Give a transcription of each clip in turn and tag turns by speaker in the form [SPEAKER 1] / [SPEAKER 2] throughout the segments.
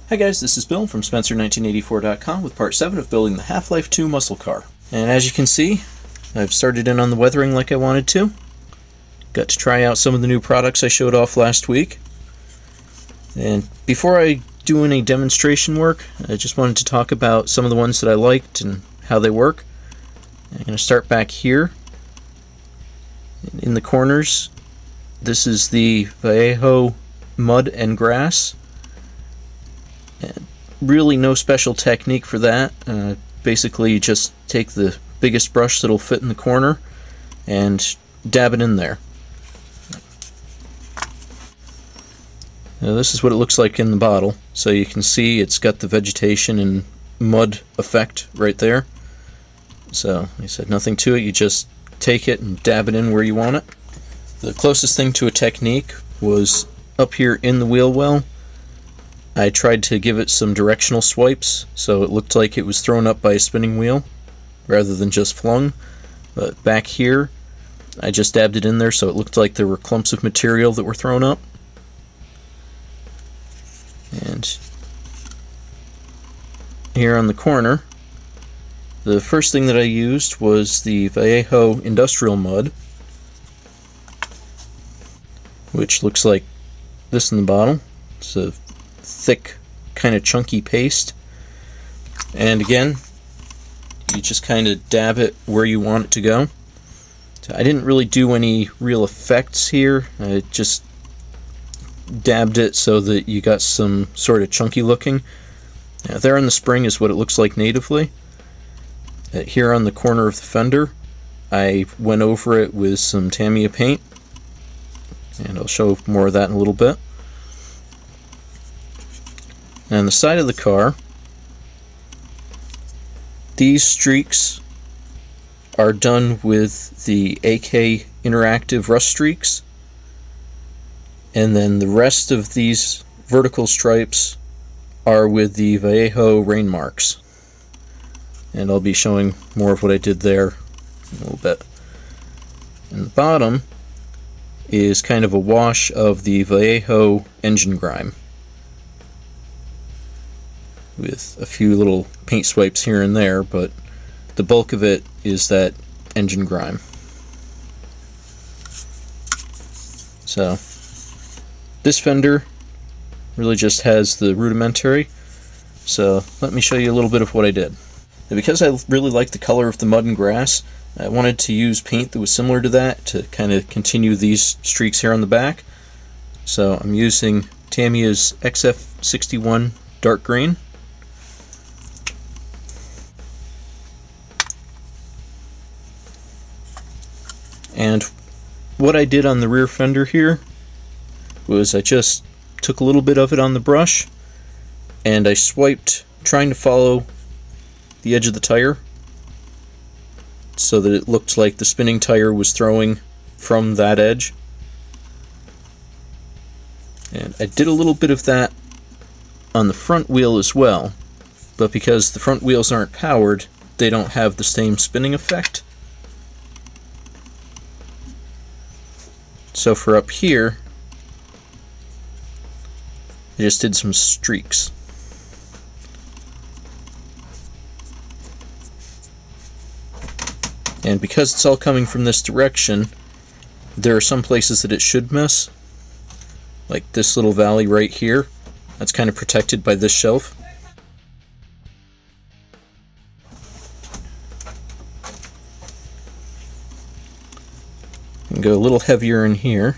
[SPEAKER 1] Hi guys, this is Bill from Spencer1984.com with part 7 of building the Half-Life 2 muscle car. And as you can see, I've started in on the weathering like I wanted to. Got to try out some of the new products I showed off last week. And before I do any demonstration work, I just wanted to talk about some of the ones that I liked and how they work. I'm going to start back here. In the corners, this is the Vallejo Mud and Grass. And really no special technique for that. Basically you just take the biggest brush that'll fit in the corner and dab it in there. Now this is what it looks like in the bottle. So you can see it's got the vegetation and mud effect right there. So like I said, nothing to it, you just take it and dab it in where you want it. The closest thing to a technique was up here in the wheel well. I tried to give it some directional swipes, so it looked like it was thrown up by a spinning wheel, rather than just flung. But back here, I just dabbed it in there so it looked like there were clumps of material that were thrown up. And here on the corner, the first thing that I used was the Vallejo Industrial Mud, which looks like this in the bottle. It's a thick, kind of chunky paste, and again you just kind of dab it where you want it to go. So I didn't really do any real effects here, I just dabbed it so that you got some sort of chunky looking. Now, there on the spring is what it looks like natively. Here on the corner of the fender I went over it with some Tamiya paint, and I'll show more of that in a little bit. And the side of the car, these streaks are done with the AK Interactive Rust Streaks, and then the rest of these vertical stripes are with the Vallejo Rain Marks. And I'll be showing more of what I did there in a little bit. And the bottom is kind of a wash of the Vallejo engine grime, with a few little paint swipes here and there, but the bulk of it is that engine grime. So this fender really just has the rudimentary, so let me show you a little bit of what I did. Now, because I really like the color of the mud and grass, I wanted to use paint that was similar to that to kind of continue these streaks here on the back. So I'm using Tamiya's XF61 dark green. And what I did on the rear fender here was I just took a little bit of it on the brush and I swiped, trying to follow the edge of the tire so that it looked like the spinning tire was throwing from that edge. And I did a little bit of that on the front wheel as well, but because the front wheels aren't powered, they don't have the same spinning effect. So for up here, I just did some streaks. And because it's all coming from this direction, there are some places that it should miss. Like this little valley right here, that's kind of protected by this shelf. And go a little heavier in here,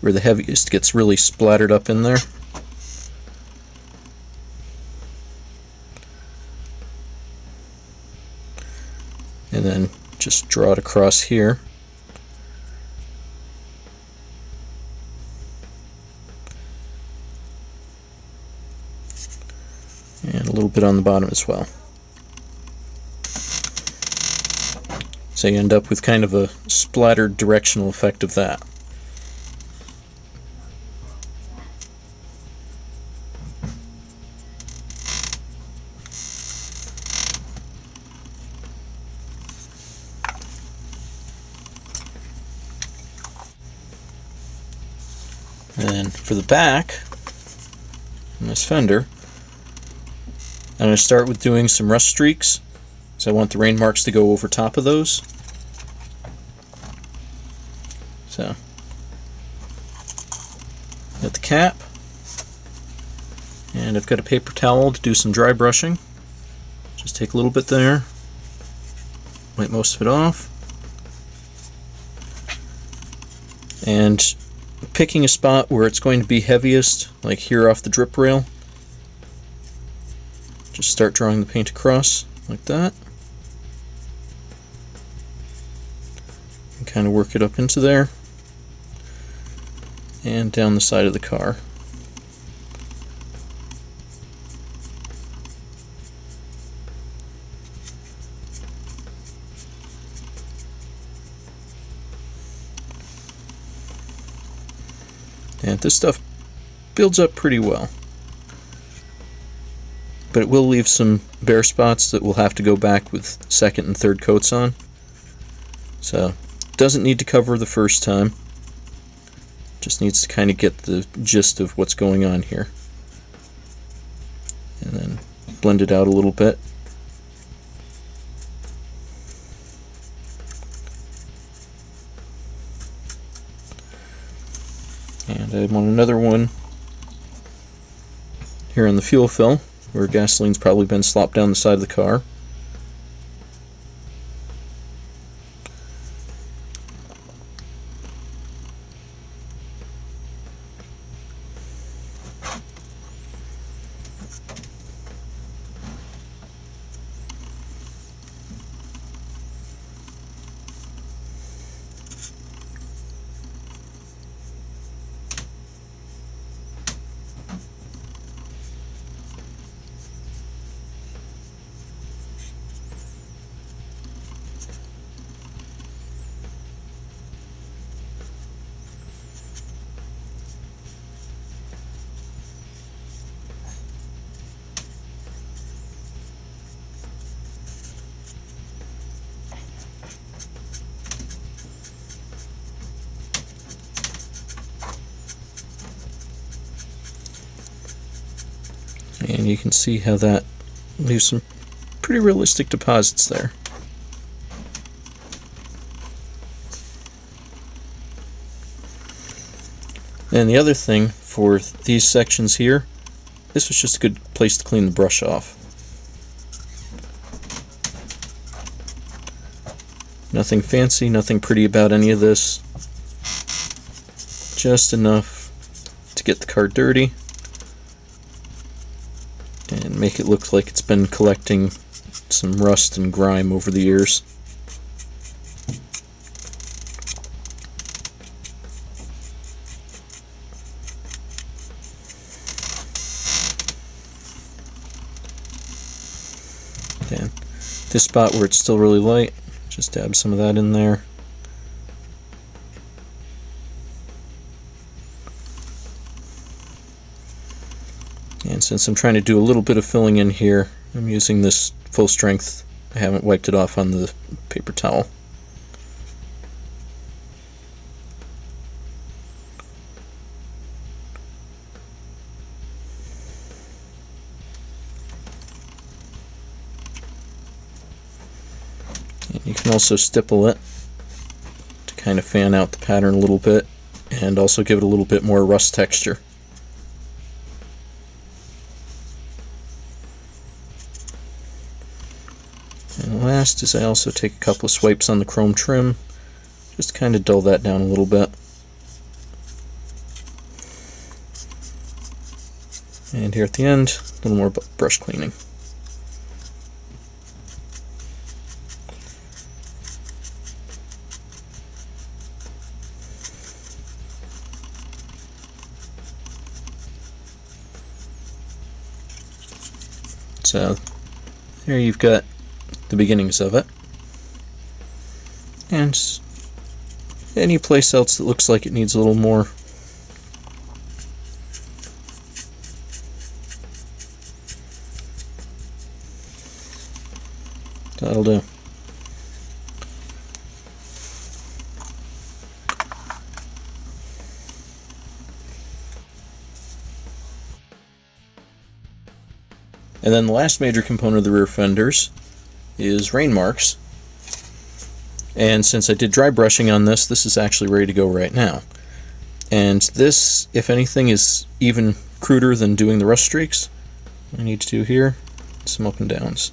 [SPEAKER 1] where the heaviest gets really splattered up in there. And then just draw it across here. And a little bit on the bottom as well. So you end up with kind of a splattered directional effect of that. And for the back, on this fender. I'm going to start with doing some rust streaks, so I want the rain marks to go over top of those. So, got the cap, and I've got a paper towel to do some dry brushing. Just take a little bit there, wipe most of it off, and picking a spot where it's going to be heaviest, like here off the drip rail. Just start drawing the paint across like that, and kind of work it up into there and down the side of the car. And this stuff builds up pretty well, but it will leave some bare spots that we'll have to go back with second and third coats on. So it doesn't need to cover the first time, just needs to kind of get the gist of what's going on here, and then blend it out a little bit. And I want another one here on the fuel fill, where gasoline's probably been slopped down the side of the car. And you can see how that leaves some pretty realistic deposits there. And the other thing for these sections here, this was just a good place to clean the brush off. Nothing fancy, nothing pretty about any of this. Just enough to get the car dirty and make it look like it's been collecting some rust and grime over the years. And this spot where it's still really light, just dab some of that in there. And since I'm trying to do a little bit of filling in here, I'm using this full strength. I haven't wiped it off on the paper towel. And you can also stipple it to kind of fan out the pattern a little bit and also give it a little bit more rust texture. And last is I also take a couple of swipes on the chrome trim, just to kind of dull that down a little bit. And here at the end, a little more brush cleaning. So there you've got the beginnings of it, and any place else that looks like it needs a little more. That'll do. And then the last major component of the rear fenders is rain marks. And since I did dry brushing on this, this is actually ready to go right now. And this, if anything, is even cruder than doing the rust streaks. What I need to do here, some up and downs.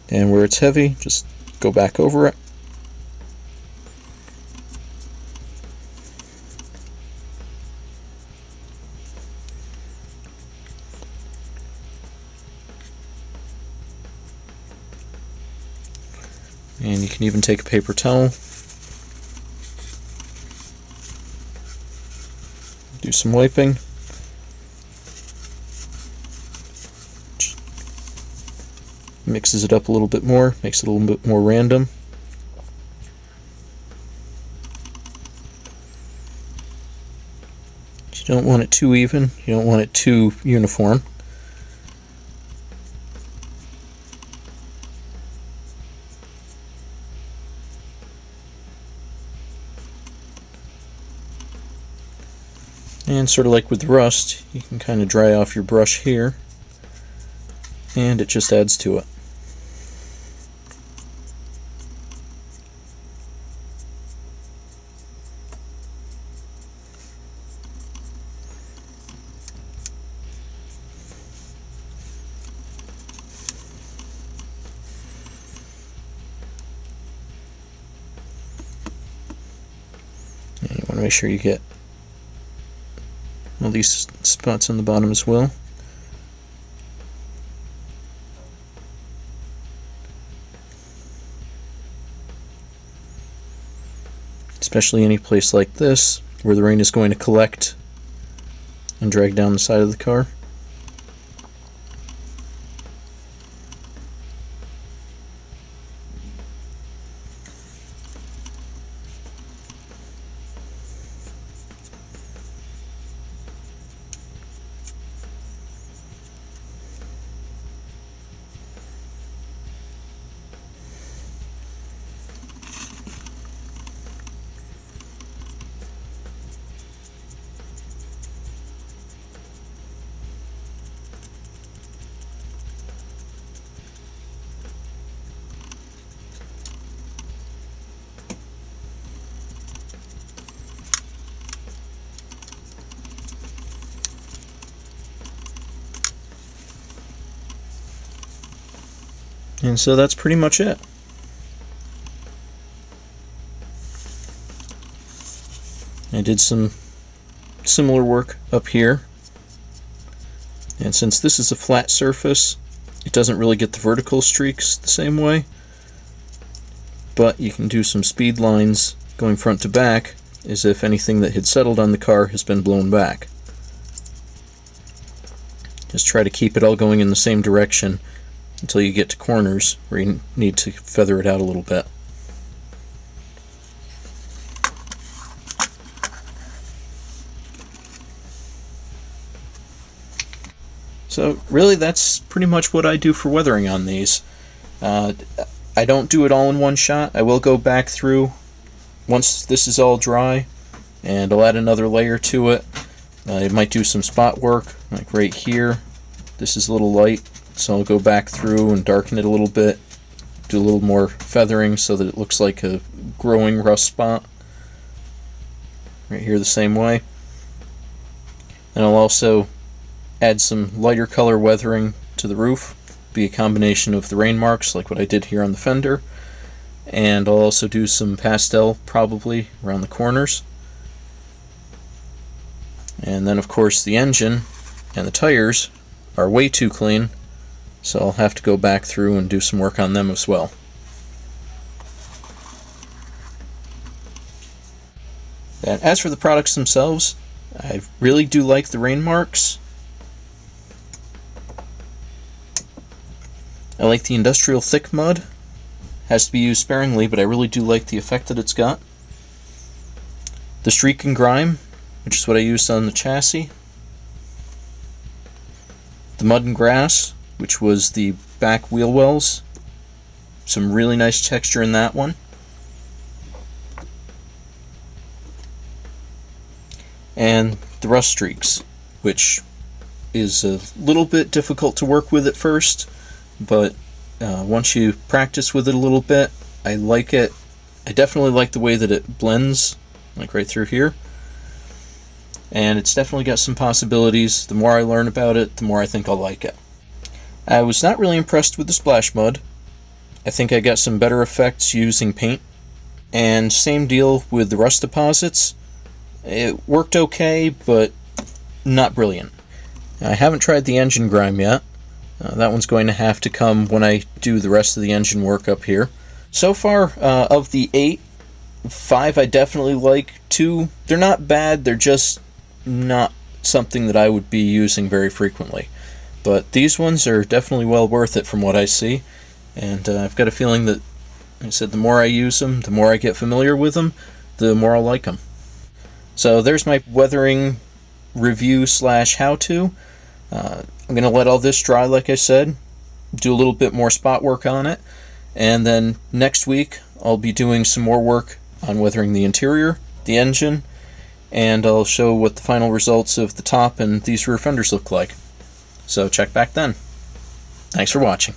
[SPEAKER 1] And where it's heavy, just go back over it. And you can even take a paper towel, do some wiping. Mixes it up a little bit more, makes it a little bit more random. You don't want it too even, you don't want it too uniform. And sort of like with rust, you can kind of dry off your brush here, and it just adds to it. And you want to make sure you get all these spots on the bottom as well. Especially any place like this where the rain is going to collect and drag down the side of the car. And so that's pretty much it. I did some similar work up here, and since this is a flat surface, it doesn't really get the vertical streaks the same way, but you can do some speed lines going front to back as if anything that had settled on the car has been blown back. Just try to keep it all going in the same direction until you get to corners where you need to feather it out a little bit. So really that's pretty much what I do for weathering on these. I don't do it all in one shot. I will go back through once this is all dry and I'll add another layer to it. I might do some spot work like right here. This is a little light, so I'll go back through and darken it a little bit, do a little more feathering so that it looks like a growing rust spot. Right here the same way. And I'll also add some lighter color weathering to the roof, be a combination of the rain marks like what I did here on the fender, and I'll also do some pastel probably around the corners. And then of course the engine and the tires are way too clean, so I'll have to go back through and do some work on them as well. And as for the products themselves, I really do like the rain marks. I like the industrial thick mud. Has to be used sparingly, but I really do like the effect that it's got. The streak and grime, which is what I used on the chassis. The mud and grass, which was the back wheel wells. Some really nice texture in that one. and the rust streaks, which is a little bit difficult to work with at first, but once you practice with it a little bit, I like it. I definitely like the way that it blends, like right through here, and it's definitely got some possibilities. The more I learn about it, the more I think I'll like it. I was not really impressed with the splash mud. I think I got some better effects using paint, and same deal with the rust deposits. It worked okay, but not brilliant. I haven't tried the engine grime yet. That one's going to have to come when I do the rest of the engine work up here. So far, of the 8, 5 I definitely like. 2, they're not bad, they're just not something that I would be using very frequently. But these ones are definitely well worth it from what I see. And I've got a feeling that, like I said, the more I use them, the more I get familiar with them, the more I'll like them. So there's my weathering review / how-to. I'm going to let all this dry, like I said, do a little bit more spot work on it, and then next week I'll be doing some more work on weathering the interior, the engine, and I'll show what the final results of the top and these rear fenders look like. So check back then. Thanks for watching.